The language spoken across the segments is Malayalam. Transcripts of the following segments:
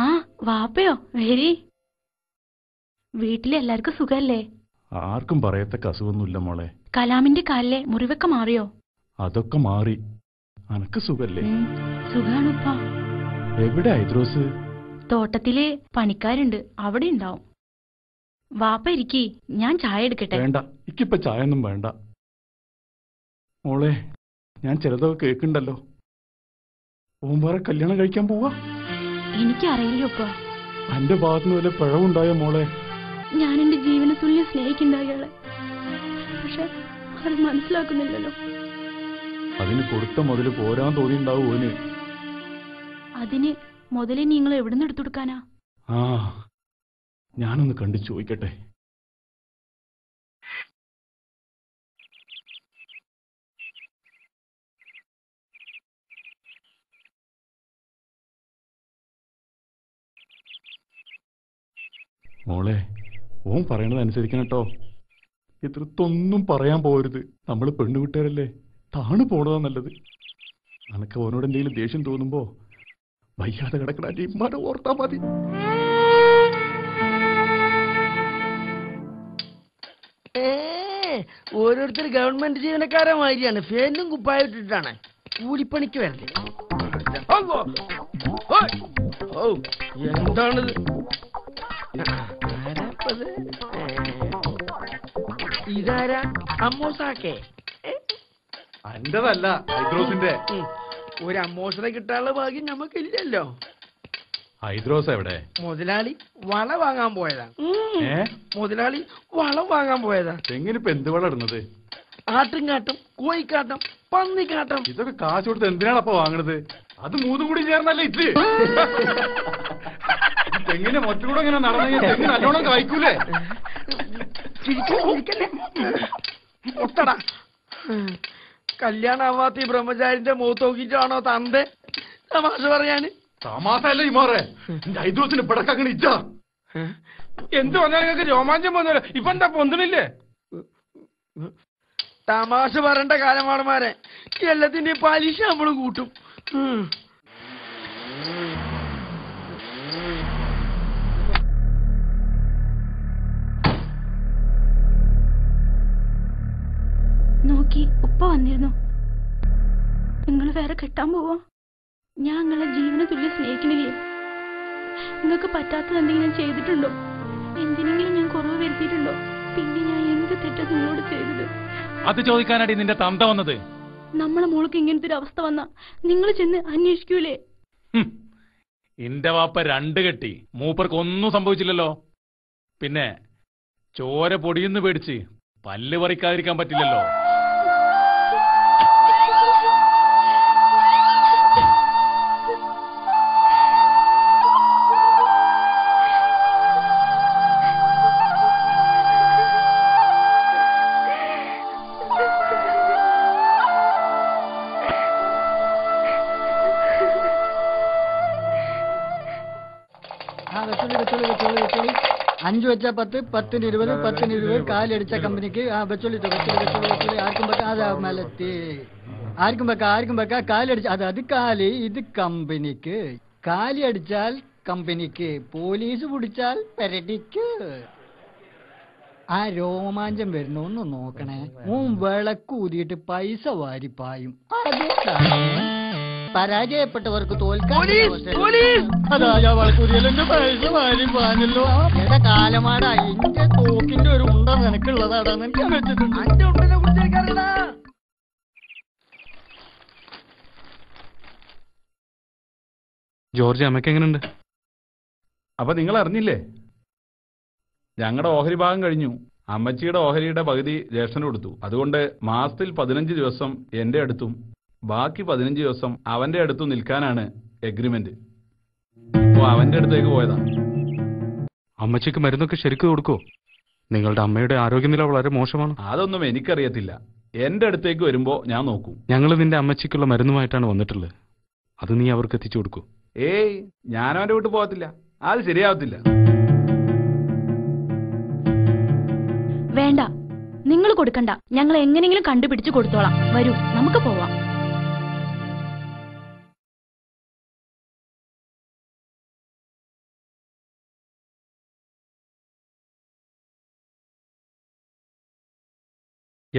ആ വാപ്പയോ വരി. വീട്ടിലെല്ലാവർക്കും സുഖല്ലേ? ആർക്കും പറയത്തക്ക അസുഖമൊന്നുമില്ല മോളെ. കലാമിന്റെ കാലിലെ മുറിവൊക്കെ മാറിയോ? അതൊക്കെ മാറി. അനക്ക് സുഖല്ലേ? സുഖാണുപ്പാ. എവിടെ ഐദ്രോസ്? തോട്ടത്തില് പണിക്കാരുണ്ട്, അവിടെ ഉണ്ടാവും. വാപ്പ ഇരിക്കി, ഞാൻ ചായ എടുക്കട്ടെ. വേണ്ട, എനിക്കിപ്പ ചായ ഒന്നും വേണ്ട മോളെ. ഞാൻ ചിലതൊക്കെ കേൾക്കണ്ടല്ലോ. ഓൻ വേറെ കല്യാണം കഴിക്കാൻ പോവാ? എനിക്കറിയില്ല ഉപ്പ. എന്റെ ഭാഗത്തുനിന്ന് വല്ല പിഴവുണ്ടായോ മോളെ? ഞാൻ എന്റെ ജീവന തുല്യം സ്നേഹിക്കുന്ന അയാളെ, പക്ഷെ അത് മനസ്സിലാക്കുന്നില്ലല്ലോ. അതിന് കൊടുത്ത മുതല് പോരാൻ തോന്നിണ്ടാവും ഓന്. അതിന് മുതലേ നിങ്ങൾ എവിടുന്ന് എടുത്തു കൊടുക്കാനാ? ആ, ഞാനൊന്ന് കണ്ടു ചോദിക്കട്ടെ. മോളെ, ഓൻ പറയണത് അനുസരിക്കണം കേട്ടോ. എത്രത്തൊന്നും പറയാൻ പോകരുത്. നമ്മൾ പെണ്ണുവിട്ടവരല്ലേ, താണ് പോണതാ നല്ലത്. അനക്ക് ഓനോട് എന്തെങ്കിലും ദേഷ്യം തോന്നുമ്പോ വയ്യാതെ കിടക്കണ ഇമ്മാനെ ഓർത്താ മതി. ഓരോരുത്തർ ഗവൺമെന്റ് ജീവനക്കാരന്മാരിയാണ്. ഫേനും കുപ്പായിട്ടിട്ടാണ് കൂലിപ്പണിക്ക് വരല്ലേ. എന്താണിത്? ഇതാരാ? അമ്മോസാക്കേ? എന്റേതല്ല, ഹൈദ്രോസിന്റെ. ഒരു അമ്മോസനെ കിട്ടാനുള്ള ഭാഗ്യം ഞമ്മക്കില്ലല്ലോ. ഹൈദ്രോസ് എവിടെ? മുതലാളി വള വാങ്ങാൻ പോയതാ. മുതലാളി വളം വാങ്ങാൻ പോയതാ. എങ്ങനിപ്പോ എന്ത് വളം ഇടുന്നത്? ആട്ടുംകാട്ടം, കോഴിക്കാട്ടം, പന്നിക്കാട്ടം. ഇതൊക്കെ കാശ് കൊടുത്ത് എന്തിനാണ് അപ്പൊ വാങ്ങണത്? അത് മൂന്നും കൂടി ചേർന്നല്ലേ ഇത്. തെങ്ങിന് മൊത്തൂടെ ഇങ്ങനെ നടന്നെങ്കിൽ തെങ്ങ് നല്ലോണം കായ്ക്കൂലേ? ഒത്തടാ, കല്യാണാവാത്ത ഈ ബ്രഹ്മചാരിന്റെ മുഖത്ത് നോക്കിയിട്ടാണോ തന്റെ തമാശ പറയാന്? തമാശ അല്ല ഈ മാറേ. ഹൈദ്രോസിന് പിടക്കങ്ങനെ ഇച്ച എന്ത് പറഞ്ഞാൽ നിങ്ങൾക്ക് രോമാഞ്ചം വന്നല്ലോ. ഇപ്പൊ എന്താ പൊന്തണില്ലേ? തമാശ പറയേണ്ട കാലമാണമാരെ. എല്ലാത്തിന്റെ പലിശ നമ്മള് കൂട്ടും. നോക്കി, ഉപ്പ വന്നിരുന്നു. നിങ്ങൾ വേറെ കെട്ടാൻ പോവാ? ഞാൻ നിങ്ങളെ ജീവന തുല്യം സ്നേഹിക്കണില്ലേ? നിങ്ങൾക്ക് പറ്റാത്തത് എന്തെങ്കിലും ഞാൻ ചെയ്തിട്ടുണ്ടോ? എന്തിനെങ്കിലും ഞാൻ കുറവ് വരുത്തിയിട്ടുണ്ടോ? പിന്നെ ഞാൻ എന്ത് തെറ്റാ നിങ്ങളോട് ചെയ്തത്? അത് ചോദിക്കാനാടി നിന്റെ തന്ത വന്നത്. നമ്മളെ മോൾക്ക് ഇങ്ങനത്തെ ഒരു അവസ്ഥ വന്നാ നിങ്ങൾ ചെന്ന് അന്വേഷിക്കൂലേ? എന്റെ വാപ്പ 2 കെട്ടി, മൂപ്പർക്ക് ഒന്നും സംഭവിച്ചില്ലല്ലോ. പിന്നെ ചോര പൊടിയെന്ന് പേടിച്ച് പല്ല് പറിക്കാതിരിക്കാൻ പറ്റില്ലല്ലോ. അഞ്ച് വെച്ചാൽ 10, 10-ന് 20, 10-ന് 20. കാലടിച്ച കമ്പനിക്ക് വെച്ചോളി. ആർക്കും വെക്കാം. അതാ മലത്തി ആർക്കും വെക്കാം. കാലടിച്ച അത് കാലി, ഇത് കമ്പനിക്ക്. കാലി അടിച്ചാൽ കമ്പനിക്ക്, പോലീസ് പിടിച്ചാൽ പെരടിക്ക്. ആ രോമാഞ്ചം വരുന്ന ഒന്ന് നോക്കണേ. വിളക്കൂതിയിട്ട് പൈസ വാരിപ്പായും. പരാജയപ്പെട്ടവർക്ക് തോൽക്കാൻ പൈസ വാരി പാഞ്ഞല്ലോ. എന്റെ കാലമാടാ, ഇന്റെ തോക്കിന്റെ ഒരു ഉണ്ട നിനക്കുള്ളതാടാ. ഞാൻ വെച്ചിട്ടുണ്ട്. ജോർജ്, അമ്മയ്ക്ക് എങ്ങനെയുണ്ട്? അപ്പൊ നിങ്ങൾ അറിഞ്ഞില്ലേ? ഞങ്ങളുടെ ഓഹരി ഭാഗം കഴിഞ്ഞു. അമ്മച്ചിയുടെ ഓഹരിയുടെ പകുതി ജ്യേഷ്ഠന് കൊടുത്തു. അതുകൊണ്ട് മാസത്തിൽ 15 ദിവസം എന്റെ അടുത്തും ബാക്കി 15 ദിവസം അവന്റെ അടുത്തും നിൽക്കാനാണ് എഗ്രിമെന്റ്. അപ്പോ അവന്റെ അടുത്തേക്ക് പോയതാ. അമ്മച്ചിക്ക് മരുന്നൊക്കെ ശരിക്കും കൊടുക്കോ? നിങ്ങളുടെ അമ്മയുടെ ആരോഗ്യനില വളരെ മോശമാണ്. അതൊന്നും എനിക്കറിയത്തില്ല. എന്റെ അടുത്തേക്ക് വരുമ്പോ ഞാൻ നോക്കും. ഞങ്ങൾ നിന്റെ അമ്മച്ചിക്കുള്ള മരുന്നുമായിട്ടാണ് വന്നിട്ടുള്ളത്. അത് നീ അവർക്ക് എത്തിച്ചു കൊടുക്കൂ. ഏയ്, ഞാനവന്റെ വീട്ടിൽ പോകത്തില്ല. അത് ശരിയാവത്തില്ല. വേണ്ട, നിങ്ങൾ കൊടുക്കണ്ട. ഞങ്ങൾ എങ്ങനെയെങ്കിലും കണ്ടുപിടിച്ച് കൊടുത്തോളാം. വരൂ, നമുക്ക് പോവാം.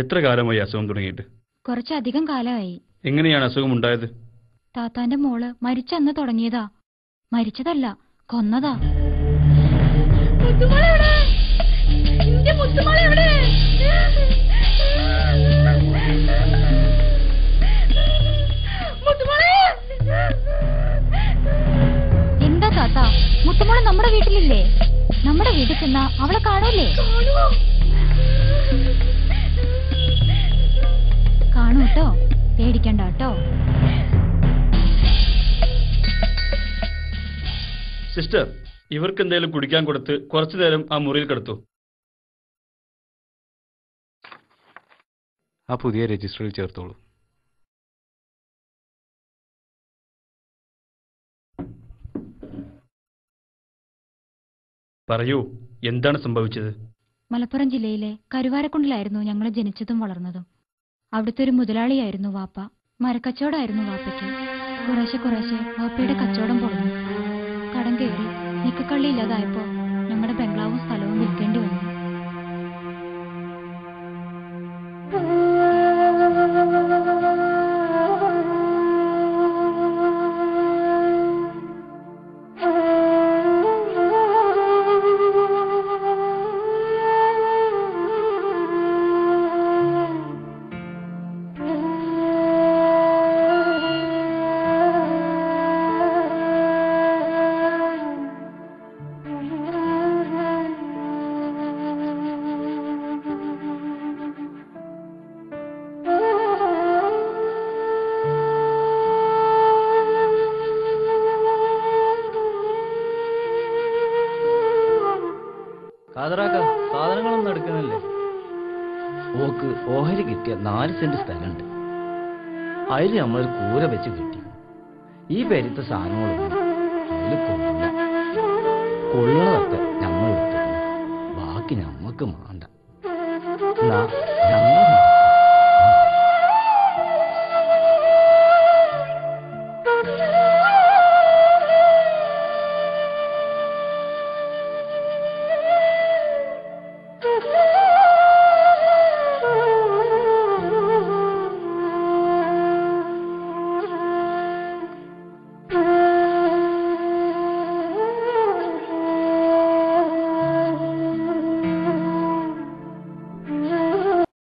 എത്ര കാലമായി അസുഖം തുടങ്ങിയിട്ട്? കുറച്ചധികം കാലമായി. എങ്ങനെയാണ് അസുഖം ഉണ്ടായത്? താത്താന്റെ മോള് മരിച്ചന്ന് തുടങ്ങിയതാ. മരിച്ചതല്ല, കൊന്നതാ. എന്താ താത്ത, മുത്തുമോള് നമ്മുടെ വീട്ടിലില്ലേ? നമ്മുടെ വീട്ടിൽ ചെന്നാ അവളെ കാണൂലേ? കാണൂ കേട്ടോ, പേടിക്കണ്ട കേട്ടോ. സിസ്റ്റർ, ഇവർക്ക് എന്തെങ്കിലും കുടിക്കാൻ കൊടുത്ത് കുറച്ചു നേരം ആ മുറിയിൽ കിടത്തു. ആ പുതിയ രജിസ്റ്ററിൽ ചേർത്തോളൂ. പറയൂ, എന്താണ് സംഭവിച്ചത്? മലപ്പുറം ജില്ലയിലെ കരുവാരക്കുണ്ടിലായിരുന്നു ഞങ്ങൾ ജനിച്ചതും വളർന്നതും. അവിടുത്തെ ഒരു മുതലാളിയായിരുന്നു വാപ്പ. മരക്കച്ചവടമായിരുന്നു വാപ്പയ്ക്ക്. കുറേശ്ശെ വാപ്പയുടെ കച്ചവടം പൊളിഞ്ഞു. കടം കയറി നിക്കക്കള്ളി ഇല്ലാതായപ്പോ ഞങ്ങളുടെ ബംഗ്ലാവും സ്ഥലവും വിൽക്കേണ്ടി വന്നു. സാധനങ്ങളൊന്നും എടുക്കുന്നില്ലേ? ഓക്ക് ഓഹരി കിട്ടിയ 4 സെന്റ് സ്ഥലമുണ്ട്. അതിൽ നമ്മളൊരു കൂര വെച്ച് കിട്ടി. ഈ പെരുത്ത സാധനങ്ങളൊന്നും അതിൽ കൊള്ളില്ല. കൊള്ളണതൊക്കെ നമ്മൾ എടുത്തിട്ടുണ്ട്. ബാക്കി നമ്മക്ക് മാണ്ട.